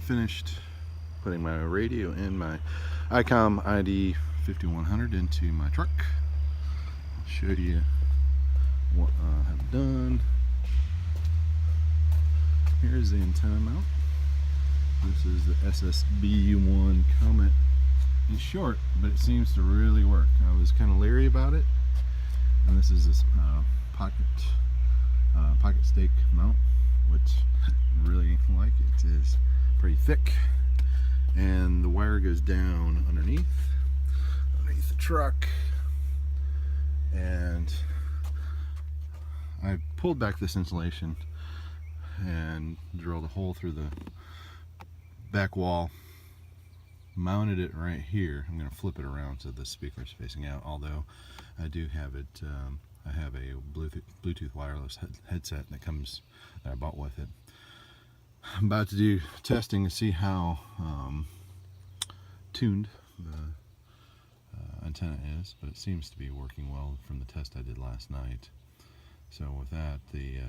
finished putting my radio and my Icom ID 5100 into my truck. I'll show you what I have done. Here's the antenna mount. This is the SSB1 Comet. It's short, but it seems to really work. I was kind of leery about it. And this is this pocket stake mount, which I really like. It is pretty thick, and the wire goes down underneath the truck. And I pulled back this insulation and drilled a hole through the back wall, mounted it right here. I'm going to flip it around so the speaker is facing out, although I do have it, I have a Bluetooth wireless headset that I bought with it. I'm about to do testing to see how tuned the antenna is, but it seems to be working well from the test I did last night. So with that, the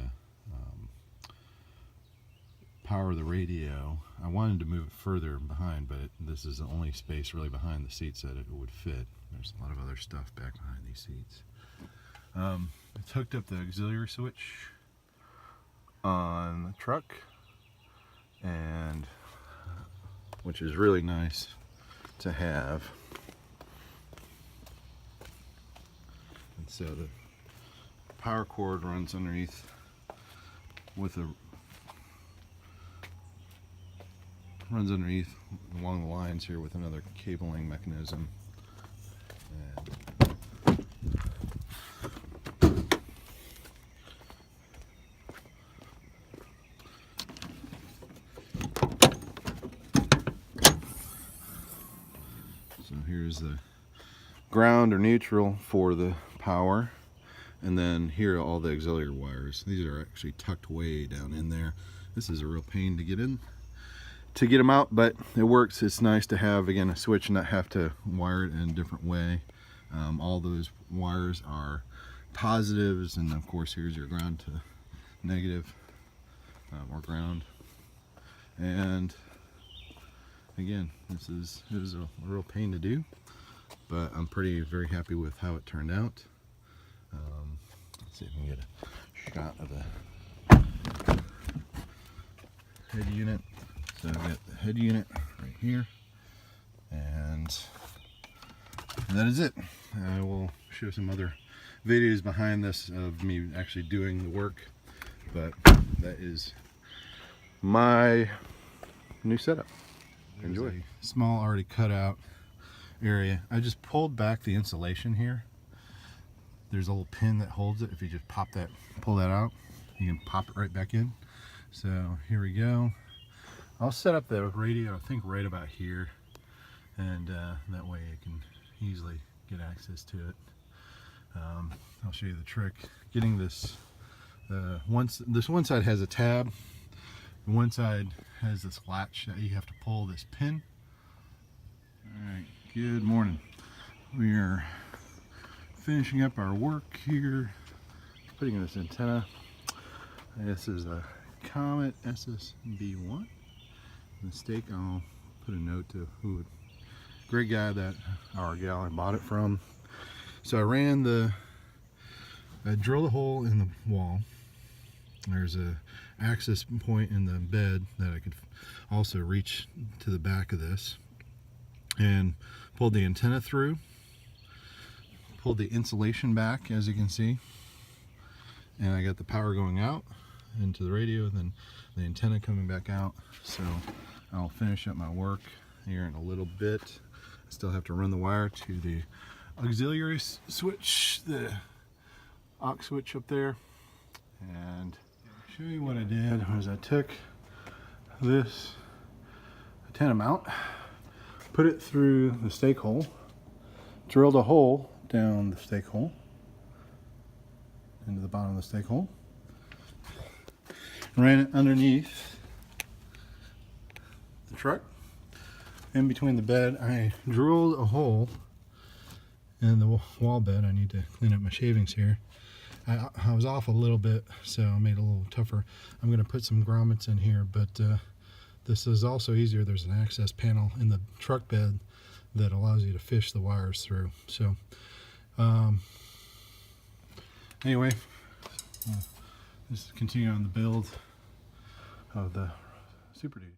power of the radio, I wanted to move it further behind, but this is the only space really behind the seats that it would fit. There's a lot of other stuff back behind these seats. It's hooked up the auxiliary switch on the truck, and which is really nice to have. And so the power cord runs underneath along the lines here with another cabling mechanism. So here's the ground or neutral for the power, and then here are all the auxiliary wires. These are actually tucked way down in there. This is a real pain to get them out, but it works. It's nice to have, again, a switch and not have to wire it in a different way. All those wires are positives, and of course here's your ground to negative, or ground. And again, it was a real pain to do, but I'm very happy with how it turned out. Let's see if we can get a shot of the head unit. So I've got the head unit right here, and that is it. I will show some other videos behind this of me actually doing the work, but that is my new setup. Enjoy. There's a small already cut out area. I just pulled back the insulation here. There's a little pin that holds it. If you just pull that out, you can pop it right back in. So here we go. I'll set up the radio, I think, right about here, and that way I can easily get access to it. I'll show you the trick. Getting this, this one side has a tab, and one side has this latch that you have to pull this pin. Alright, good morning. We are finishing up our work here, putting in this antenna. This is a Comet SSB1. Mistake. I'll put a note to great guy or gal I bought it from. So I drilled a hole in the wall. There's a access point in the bed that I could also reach to the back of this, and pulled the antenna through, pulled the insulation back, as you can see, and I got the power going out into the radio, then the antenna coming back out. So I'll finish up my work here in a little bit. I still have to run the wire to the auxiliary switch, the aux switch up there. And I'll show you what I did was I took this antenna mount, put it through the stake hole, drilled a hole down the stake hole into the bottom of the stake hole, ran it underneath the truck. In between the bed, I drilled a hole in the wall bed. I need to clean up my shavings here. I was off a little bit, so I made it a little tougher. I'm going to put some grommets in here, but This is also easier. There's an access panel in the truck bed that allows you to fish the wires through. So anyway, just continue on the build of the Super Duty.